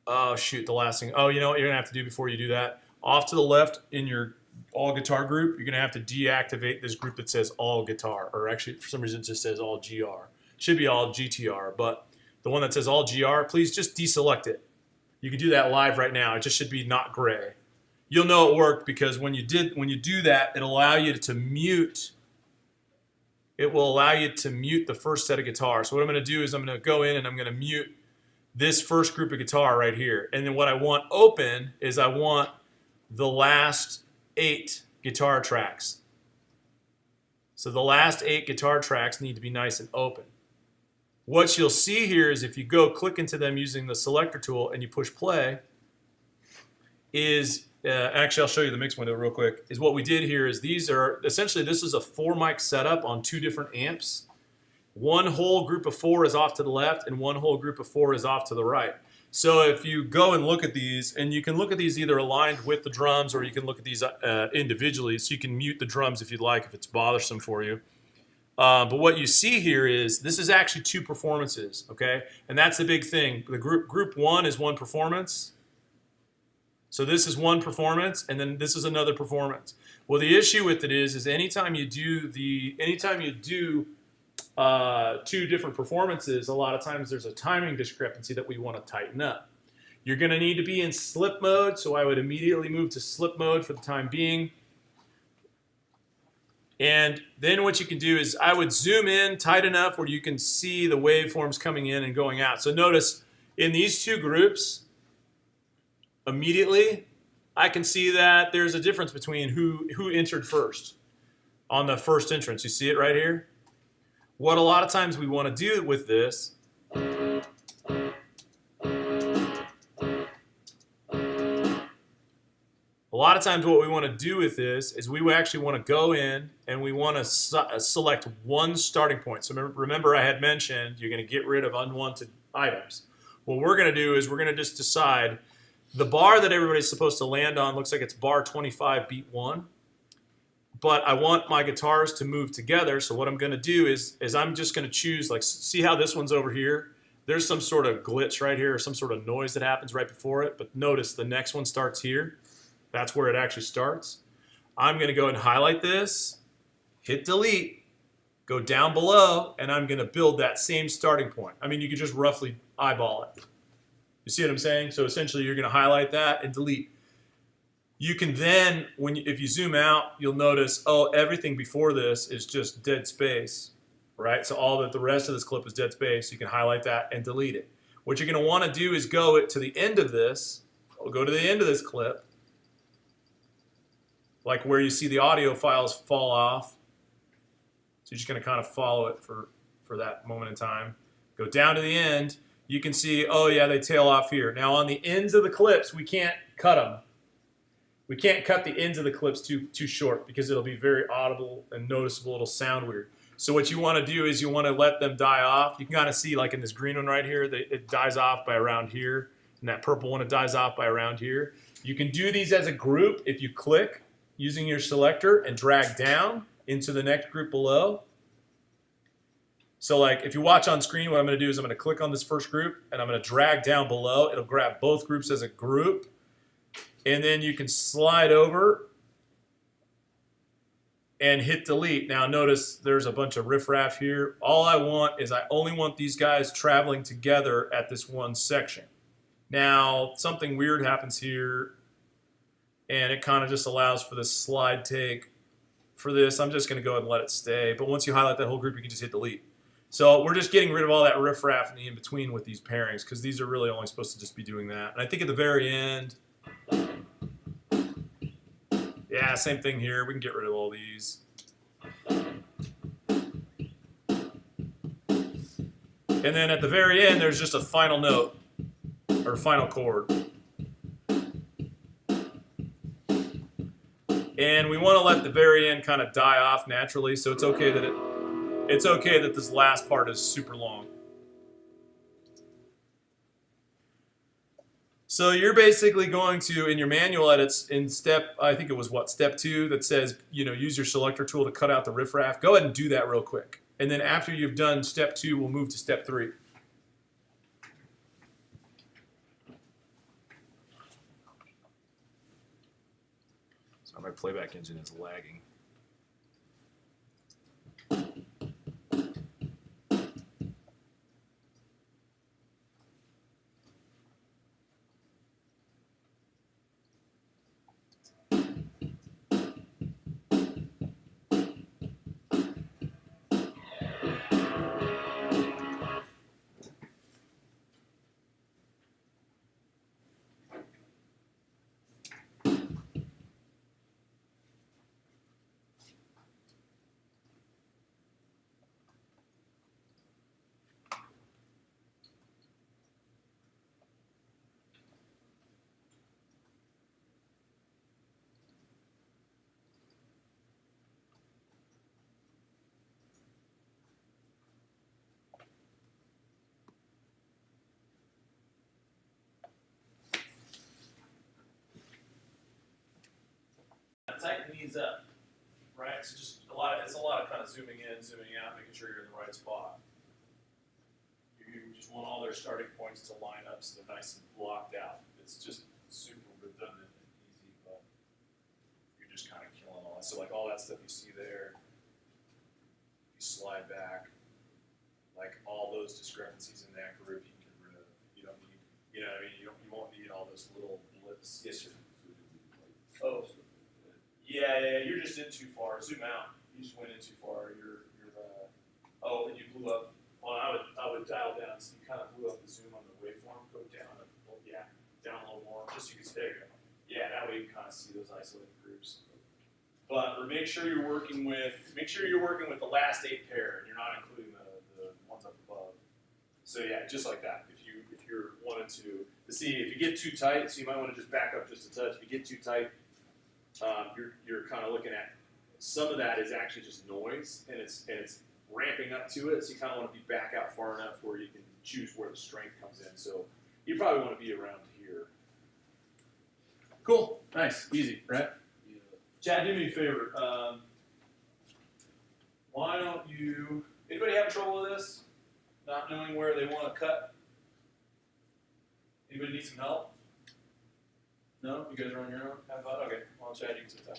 Oh, shoot, the last thing. Oh, you know what you're going to have to do before you do that? Off to the left in your all guitar group, you're going to have to deactivate this group that says all guitar. Or actually, for some reason, it just says all GR. It should be all GTR. But the one that says all GR, please just deselect it. You can do that live right now. It just should be not gray. You'll know it worked because when you do that, it'll allow you to mute. It will allow you to mute the first set of guitar. So what I'm going to do is I'm going to go in and I'm going to mute this first group of guitar right here. And then what I want open is I want the last 8 guitar tracks. So the last 8 guitar tracks need to be nice and open. What you'll see here is if you go click into them using the selector tool and you push play, is actually I'll show you the mix window real quick. Is what we did here is these are essentially this is a 4-mic setup on 2 different amps. One whole group of 4 is off to the left and one whole group of 4 is off to the right. So if you go and look at these, and you can look at these either aligned with the drums or you can look at these individually, so you can mute the drums if you'd like, if it's bothersome for you. But what you see here is this is actually 2 performances, okay? And that's the big thing. The group 1 is 1 performance. So this is 1 performance, and then this is another performance. Well, the issue with it is anytime you do 2 different performances, a lot of times there's a timing discrepancy that we want to tighten up. You're going to need to be in slip mode, so I would immediately move to slip mode for the time being. And then what you can do is I would zoom in tight enough where you can see the waveforms coming in and going out. So notice in these 2 groups, immediately I can see that there's a difference between who entered first on the first entrance. You see it right here? What a lot of times we want to do with this is we actually want to go in and we want to select one starting point. So remember I had mentioned you're going to get rid of unwanted items. What we're going to do is we're going to just decide the bar that everybody's supposed to land on looks like it's bar 25, beat 1. But I want my guitars to move together, so what I'm going to do is I'm just going to choose, like, see how this one's over here? There's some sort of glitch right here or some sort of noise that happens right before it, but notice the next one starts here. That's where it actually starts. I'm going to go and highlight this, hit delete, go down below, and I'm going to build that same starting point. I mean, you could just roughly eyeball it. You see what I'm saying? So essentially you're going to highlight that and delete. You can then, if you zoom out, you'll notice, oh, everything before this is just dead space, right? So all that the rest of this clip is dead space. You can highlight that and delete it. What you're going to want to do is go to the end of this. We'll go to the end of this clip, like where you see the audio files fall off. So you're just going to kind of follow it for that moment in time. Go down to the end. You can see, oh yeah, they tail off here. Now on the ends of the clips, we can't cut them. We can't cut the ends of the clips too short because it'll be very audible and noticeable. It'll sound weird. So what you want to do is you want to let them die off. You can kind of see, like in this green one right here, it dies off by around here. And that purple one, it dies off by around here. You can do these as a group if you click using your selector and drag down into the next group below. So like if you watch on screen, what I'm going to do is I'm going to click on this first group and I'm going to drag down below. It'll grab both groups as a group. And then you can slide over and hit delete. Now notice there's a bunch of riffraff here. All I want is I only want these guys traveling together at this one section. Now something weird happens here and it kind of just allows for this slide take. For this, I'm just going to go ahead and let it stay. But once you highlight that whole group, you can just hit delete. So we're just getting rid of all that riffraff in the in-between with these pairings because these are really only supposed to just be doing that. And I think at the very end, yeah, same thing here. We can get rid of all these. And then at the very end, there's just a final note or final chord. And we want to let the very end kind of die off naturally, so it's okay that this last part is super long. So you're basically going to, in your manual edits, in step, I think it was what, step 2, that says, you know, use your selector tool to cut out the riffraff. Go ahead and do that real quick. And then after you've done step 2, we'll move to step 3. So my playback engine is lagging. Tighten these up, right? So just it's a lot of kind of zooming in, zooming out, making sure you're in the right spot. You just want all their starting points to line up so they're nice and blocked out. It's just super redundant and easy, but you're just kind of killing all that. So like all that stuff you see there, you slide back, like all those discrepancies in that group you can get rid of. You don't need, you know what I mean? You won't need all those little blips. Yes, sir. Oh. Yeah, you're just in too far. Zoom out. You just went in too far. Oh, and you blew up. Well, I would dial down. So you kind of blew up the zoom on the waveform. Go down. Down a little more, just so you can stay there. Yeah, that way you can kind of see those isolated groups. But make sure you're working with the last 8 pair, and you're not including the ones up above. So yeah, just like that. If you're wanting to see if you get too tight, so you might want to just back up just a touch. If you get too tight. You're kind of looking at some of that is actually just noise, and it's ramping up to it. So you kind of want to be back out far enough where you can choose where the strength comes in. So you probably want to be around here. Cool, nice, easy, right? Yeah. Chad, do me a favor. Why don't you? Anybody having trouble with this? Not knowing where they want to cut? Anybody need some help? No? You guys are on your own? Have fun? Okay. Well, Chad, you can sit down.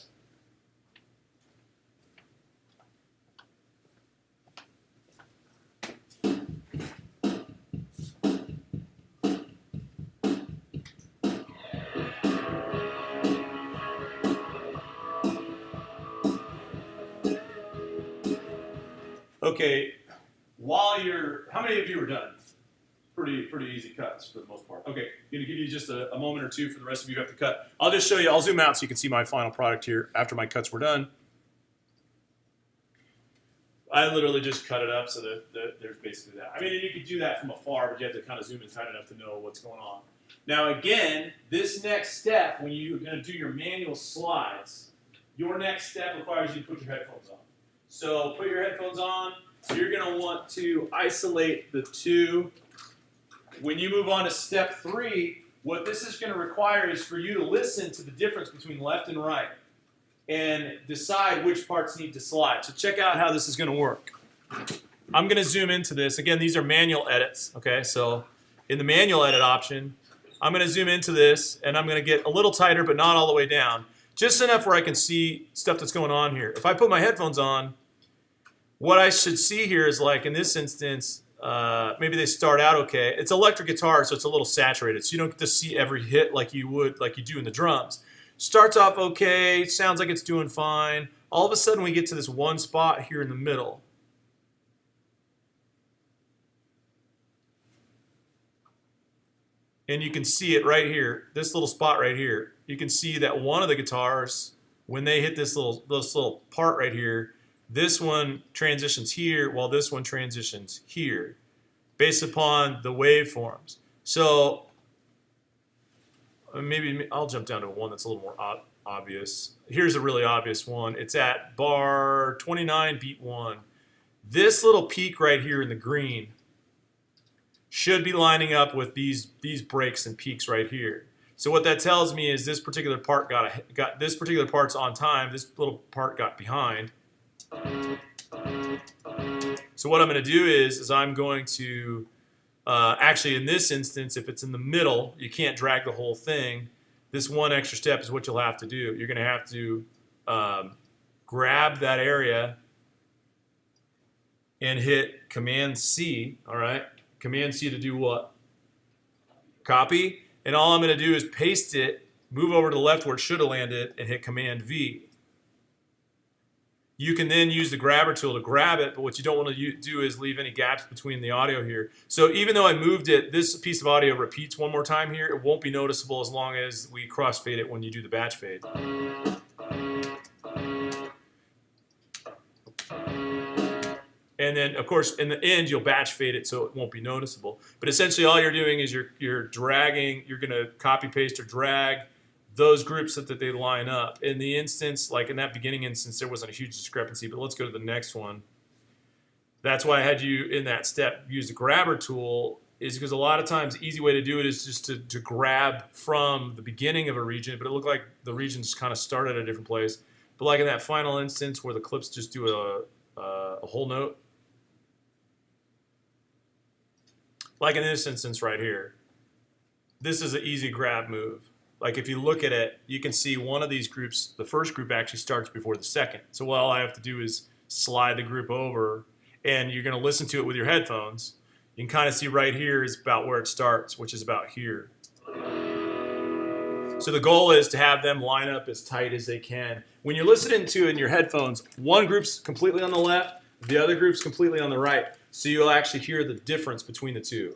Okay, while you're, how many of you are done? Pretty easy cuts for the most part. Okay, going to give you just a moment or two for the rest of you who have to cut. I'll just show you, I'll zoom out so you can see my final product here after my cuts were done. I literally just cut it up so that there's basically that. I mean, you could do that from afar, but you have to kind of zoom in tight enough to know what's going on. Now again, this next step, when you're going to do your manual slides, your next step requires you to put your headphones on. So put your headphones on. You're going to want to isolate the two. When you move on to step 3, what this is going to require is for you to listen to the difference between left and right and decide which parts need to slide. So check out how this is going to work. I'm going to zoom into this. Again, these are manual edits. Okay, so in the manual edit option, I'm going to zoom into this, and I'm going to get a little tighter, but not all the way down. Just enough where I can see stuff that's going on here. If I put my headphones on, what I should see here is, like in this instance, maybe they start out okay. It's electric guitar, so it's a little saturated, so you don't get to see every hit like you do in the drums. Starts off okay, sounds like it's doing fine. All of a sudden, we get to this one spot here in the middle. And you can see it right here, this little spot right here. You can see that one of the guitars, when they hit this little part right here, this one transitions here while this one transitions here based upon the waveforms. So maybe I'll jump down to one that's a little more obvious. Here's a really obvious one. It's at bar 29, beat 1. This little peak right here in the green should be lining up with these breaks and peaks right here. So what that tells me is this particular part got this particular part's on time. This little part got behind. So what I'm going to do is I'm going to actually in this instance, if it's in the middle, you can't drag the whole thing. This one extra step is what you'll have to do. You're going to have to grab that area and hit Command C. All right. Command C to do what? Copy. And all I'm going to do is paste it, move over to the left where it should have landed, and hit Command V. You can then use the grabber tool to grab it, but what you don't want to do is leave any gaps between the audio here. So even though I moved it, this piece of audio repeats one more time here. It won't be noticeable as long as we crossfade it when you do the batch fade. And then, of course, in the end, you'll batch fade it so it won't be noticeable. But essentially, all you're doing is you're dragging. You're going to copy, paste, or drag those groups so that they line up. In the instance, like in that beginning instance, there wasn't a huge discrepancy. But let's go to the next one. That's why I had you in that step use the grabber tool, is because a lot of times the easy way to do it is just to grab from the beginning of a region. But it looked like the regions kind of started at a different place. But like in that final instance where the clips just do a whole note. Like in this instance right here, this is an easy grab move. Like if you look at it, you can see one of these groups, the first group actually starts before the second. So all I have to do is slide the group over, and you're going to listen to it with your headphones. You can kind of see right here is about where it starts, which is about here. So the goal is to have them line up as tight as they can. When you're listening to it in your headphones, one group's completely on the left, the other group's completely on the right. So you'll actually hear the difference between the two.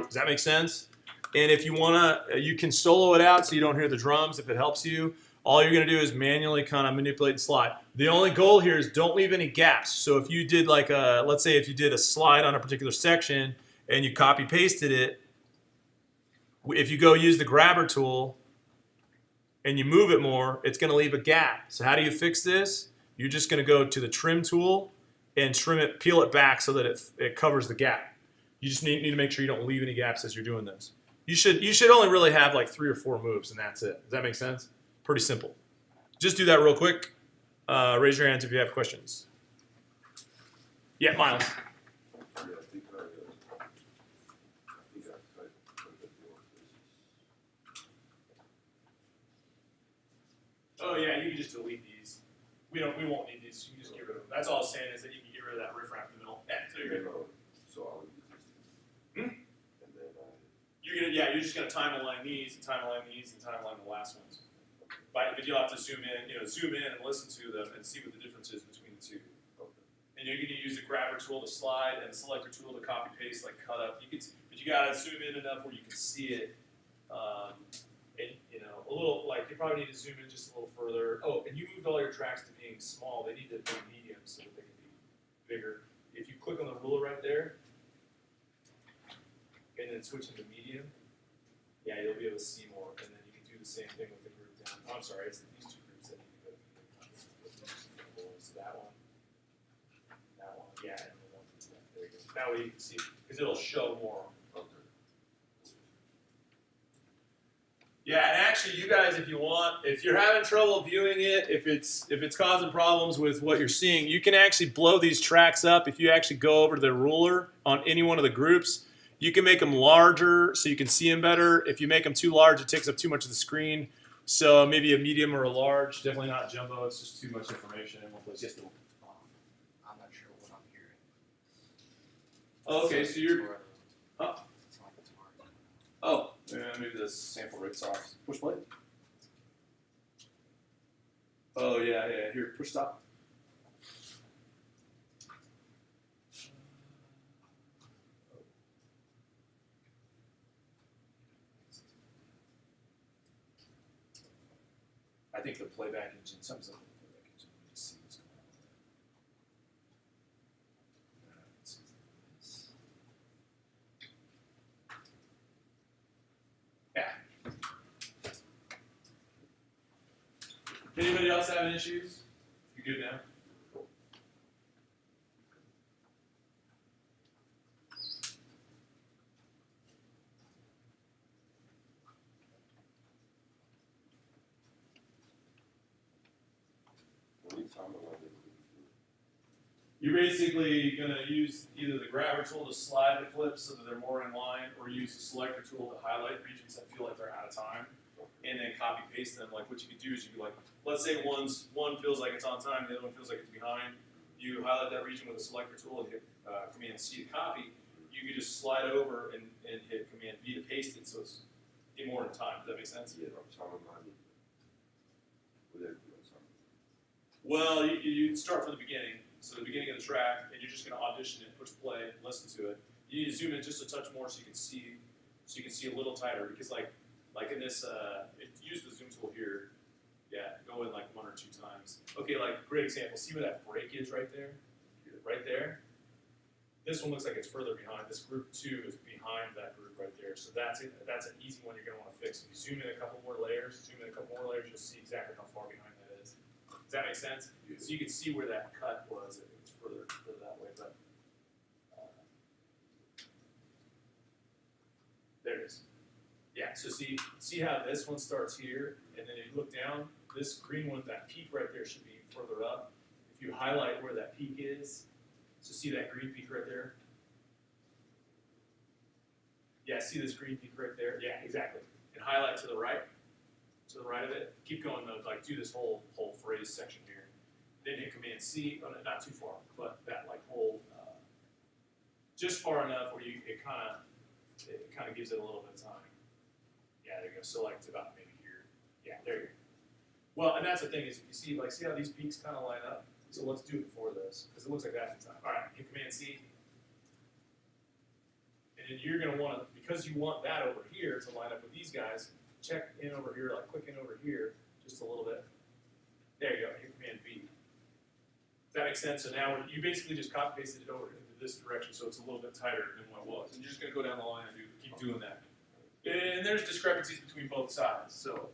Does that make sense? And if you want to, you can solo it out so you don't hear the drums if it helps you. All you're going to do is manually kind of manipulate and slide. The only goal here is don't leave any gaps. So if you did like let's say if you did a slide on a particular section and you copy pasted it, if you go use the grabber tool and you move it more, it's going to leave a gap. So how do you fix this? You're just going to go to the trim tool and trim it, peel it back so that it covers the gap. You just need to make sure you don't leave any gaps as you're doing this. You should only really have like 3 or 4 moves, and that's it. Does that make sense? Pretty simple. Just do that real quick. Raise your hands if you have questions. Yeah, Miles. Yeah, I think I cut a bit more places. Oh yeah, you can just delete these. We won't need these. You can just get rid of them. That's all I'm saying is that you can get rid of that riffraff in the middle. Yeah, so you're good. So I'll use this. Hmm? And then You're just gonna time align these and time align these and time align the last ones. But you'll have to zoom in and listen to them and see what the difference is between the two. okay. and you're going to use the grabber tool to slide and the selector tool to copy paste, like cut up. You can, but you got to zoom in enough where you can see it. And you know, a little like you probably need to zoom in just a little further. Oh, and you moved all your tracks to being small. They need to be medium so that they can be bigger. If you click on the ruler right there, and then switch into medium, yeah, you'll be able to see more. And then you can do the same thing with the group down. Oh, I'm sorry, it's these two groups that need to go to medium. So that one, yeah, and the one that's left. There you go. That way you can see, because it'll show more. Okay. Yeah, and actually, you guys, if you want, if you're having trouble viewing it, if it's causing problems with what you're seeing, you can actually blow these tracks up. If you actually go over to the ruler on any one of the groups, you can make them larger so you can see them better. If you make them too large, it takes up too much of the screen. So maybe a medium or a large, definitely not jumbo. It's just too much information in one place. Yes, no. I'm not sure what I'm hearing. Oh, okay, so you're. Oh. It's like it's hard. Oh, maybe the sample rate's off. Push play. Oh yeah. Here, push stop. I think the playback engine, something's up with the playback engine. Let me just see what's going on. Yeah. Anybody else having issues? You good now? You're basically going to use either the grabber tool to slide the clips so that they're more in line, or use the selector tool to highlight regions that feel like they're out of time, and then copy paste them. Like what you could do is you could, like, let's say one feels like it's on time, the other one feels like it's behind. You highlight that region with a selector tool and hit Command C to copy. You could just slide over and hit Command V to paste it, so it's more in time. Does that make sense? Yeah, I'm talking about it. Well, you start from the beginning. So the beginning of the track, and you're just going to audition it, push play, listen to it. You need to zoom in just a touch more so you can see a little tighter, because like in this, use the zoom tool here. Yeah, go in like 1 or 2 times. Okay, like great example. See where that break is right there? Right there. This one looks like it's further behind. This group 2 is behind that group right there. So that's an easy one you're going to want to fix. If you zoom in a couple more layers, you'll see exactly how far behind that is. Does that make sense? Yeah. So you can see where that cut was. It was further that way, but there it is. Yeah. So see how this one starts here, and then if you look down, this green one, that peak right there should be further up. If you highlight where that peak is, so see that green peak right there. Yeah. See this green peak right there. Yeah. Exactly. And highlight to the right. To the right of it, keep going though, like do this whole phrase section here. Then hit Command C, not too far, but that like whole, just far enough where it kind of gives it a little bit of time. Yeah, there you go. So like it's about maybe here. Yeah, there you go. Well, and that's the thing is, if you see how these peaks kind of line up. So let's do it before this, because it looks like that's the time. All right, hit Command C, and then you're gonna want to, because you want that over here to line up with these guys. Check in over here, like click in over here, just a little bit. There you go, hit Command V. Does that make sense? So now you basically just copy pasted it over into this direction, so it's a little bit tighter than what it was. And you're just gonna go down the line and keep doing that. And there's discrepancies between both sides, so.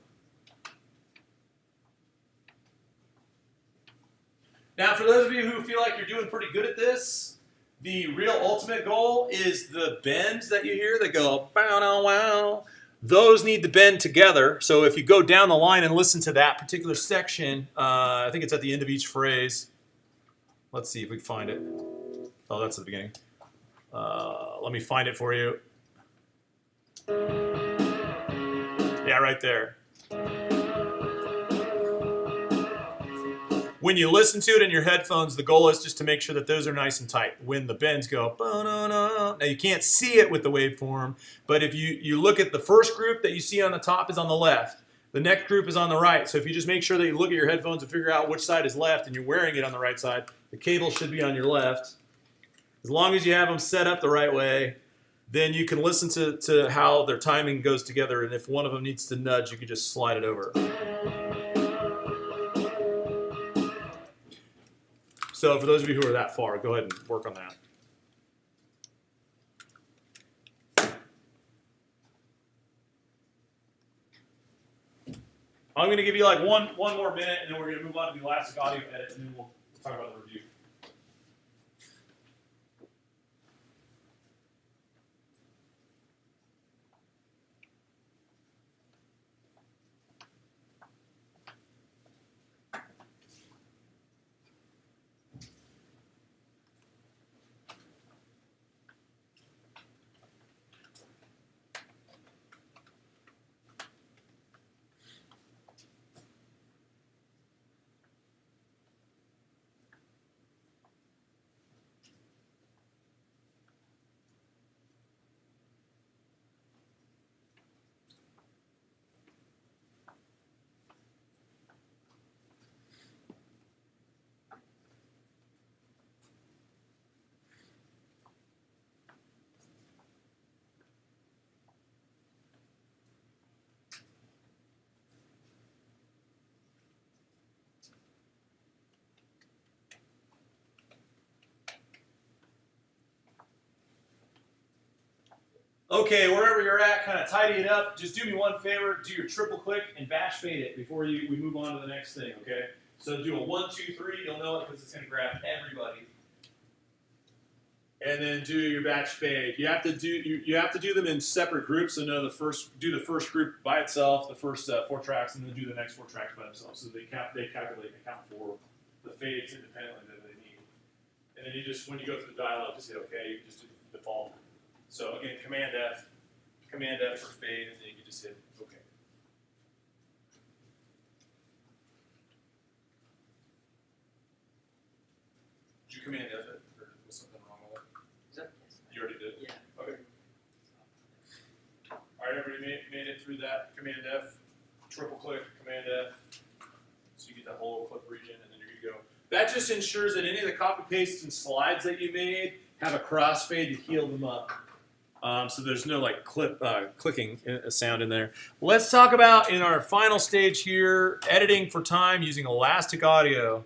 Now for those of you who feel like you're doing pretty good at this, the real ultimate goal is the bends that you hear that go, bow, wow, wow. Those need to bend together. So if you go down the line and listen to that particular section, I think it's at the end of each phrase. Let's see if we can find it. Oh, that's at the beginning. Let me find it for you. Yeah, right there. When you listen to it in your headphones, the goal is just to make sure that those are nice and tight. When the bends go, now you can't see it with the waveform, but if you look at the first group that you see on the top is on the left. The next group is on the right. So if you just make sure that you look at your headphones and figure out which side is left and you're wearing it on the right side, the cable should be on your left. As long as you have them set up the right way, then you can listen to how their timing goes together. And if one of them needs to nudge, you can just slide it over. So for those of you who are that far, go ahead and work on that. I'm going to give you like one more minute, and then we're going to move on to the elastic audio edit, and then we'll talk about the review. Okay, wherever you're at, kind of tidy it up. Just do me one favor, do your triple click and bash fade it before we move on to the next thing, okay? So do a 1, 2, 3, you'll know it because it's going to grab everybody. And then do your batch fade. You have to do them in separate groups. So do the first group by itself, the first 4 tracks, and then do the next 4 tracks by themselves. So they calculate and count for the fades independently that they need. And then you just, when you go through the dialog, just hit OK. You can just do the default. So again, Command F for fade, and then you can just hit OK. Did you Command F it, or was something wrong with it? You already did? Yeah. Okay. All right, everybody made it through that. Command F, triple click, Command F, so you get that whole clip region, and then you're good to go. That just ensures that any of the copy pastes and slides that you made have a crossfade to heal them up. So there's no like clicking sound in there. Let's talk about in our final stage here, editing for time using elastic audio.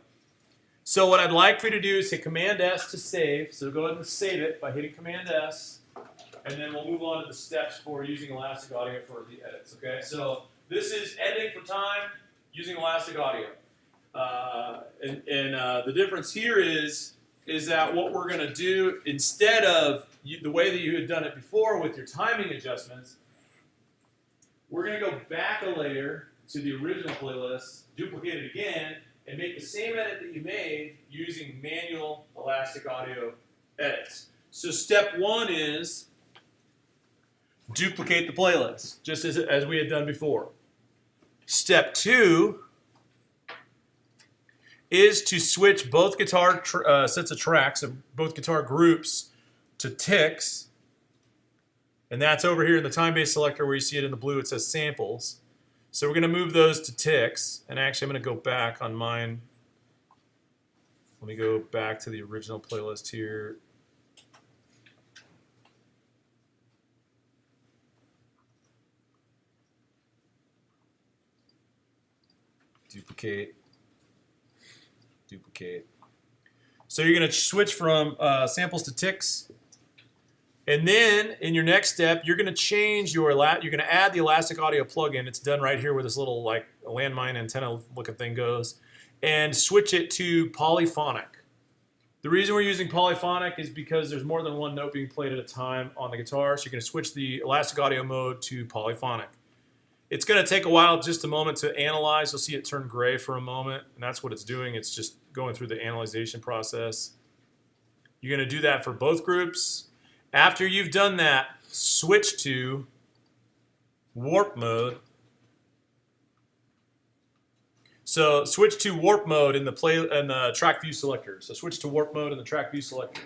So what I'd like for you to do is hit Command S to save. So go ahead and save it by hitting Command S, and then we'll move on to the steps for using elastic audio for the edits. Okay, so this is editing for time using elastic audio, the difference here is that what we're going to do instead of the way that you had done it before with your timing adjustments, we're going to go back a layer to the original playlist, duplicate it again, and make the same edit that you made using manual elastic audio edits. So step 1 is duplicate the playlist, just as we had done before. Step 2 is to switch both guitar sets of tracks, of both guitar groups, to ticks. And that's over here in the time-based selector where you see it in the blue, it says samples. So we're going to move those to ticks. And actually, I'm going to go back on mine. Let me go back to the original playlist here. Duplicate. So you're going to switch from samples to ticks. And then in your next step, you're going to change you're going to add the elastic audio plugin. It's done right here where this little like landmine antenna looking thing goes, and switch it to polyphonic. The reason we're using polyphonic is because there's more than one note being played at a time on the guitar. So you're going to switch the elastic audio mode to polyphonic. It's going to take a while, just a moment to analyze. You'll see it turn gray for a moment, and that's what it's doing. It's just going through the analyzation process. You're going to do that for both groups. After you've done that, switch to warp mode. So switch to warp mode in the track view selector. So switch to warp mode in the track view selector.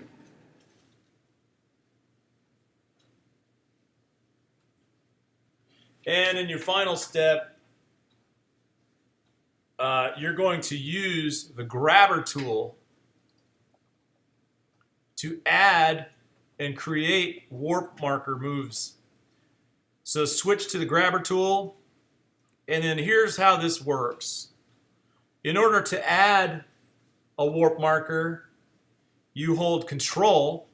And in your final step, you're going to use the grabber tool to add and create warp marker moves. So switch to the grabber tool, and then here's how this works. In order to add a warp marker, you hold Control,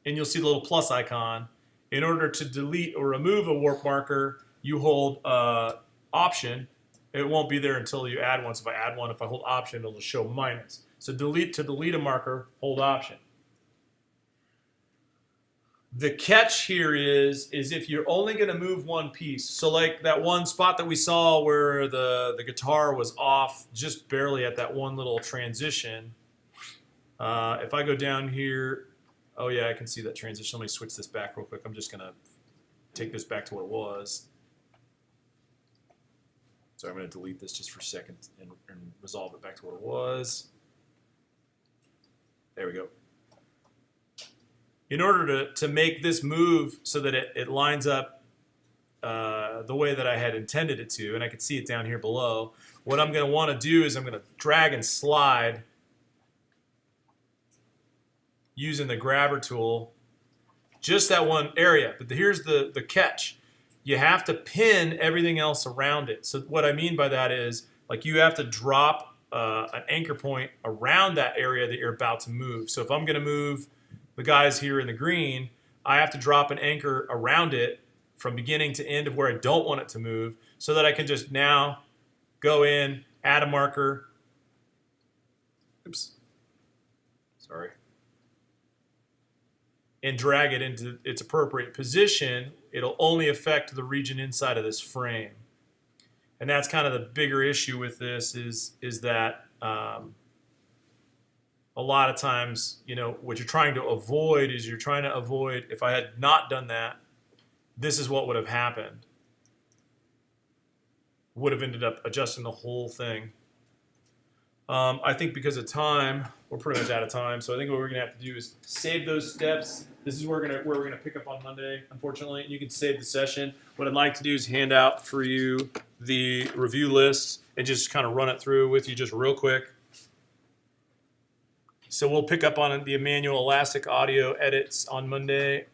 and you'll see the little plus icon. In order to delete or remove a warp marker, you hold Option. It won't be there until you add one. So if I add one, if I hold Option, it'll show minus. So to delete a marker, hold Option. The catch here is if you're only going to move one piece. So like that one spot that we saw where the guitar was off just barely at that one little transition. If I go down here, oh yeah, I can see that transition. Let me switch this back real quick. I'm just going to take this back to what it was. So I'm going to delete this just for a second and resolve it back to what it was. There we go. In order to make this move so that it lines up the way that I had intended it to, and I can see it down here below, what I'm going to want to do is I'm going to drag and slide using the grabber tool, just that one area. But here's the catch. You have to pin everything else around it. So what I mean by that is, like, you have to drop an anchor point around that area that you're about to move. So if I'm going to move the guys here in the green, I have to drop an anchor around it from beginning to end of where I don't want it to move, so that I can just now go in, add a marker. Oops. Sorry. And drag it into its appropriate position. It'll only affect the region inside of this frame. And that's kind of the bigger issue with this is that a lot of times, you know, what you're trying to avoid is if I had not done that, this is what would have happened. Would have ended up adjusting the whole thing. I think because of time, we're pretty much out of time. So I think what we're going to have to do is save those steps. This is where we're going to pick up on Monday, unfortunately. You can save the session. What I'd like to do is hand out for you the review list and just kind of run it through with you just real quick. So we'll pick up on the Emmanuel Elastic audio edits on Monday.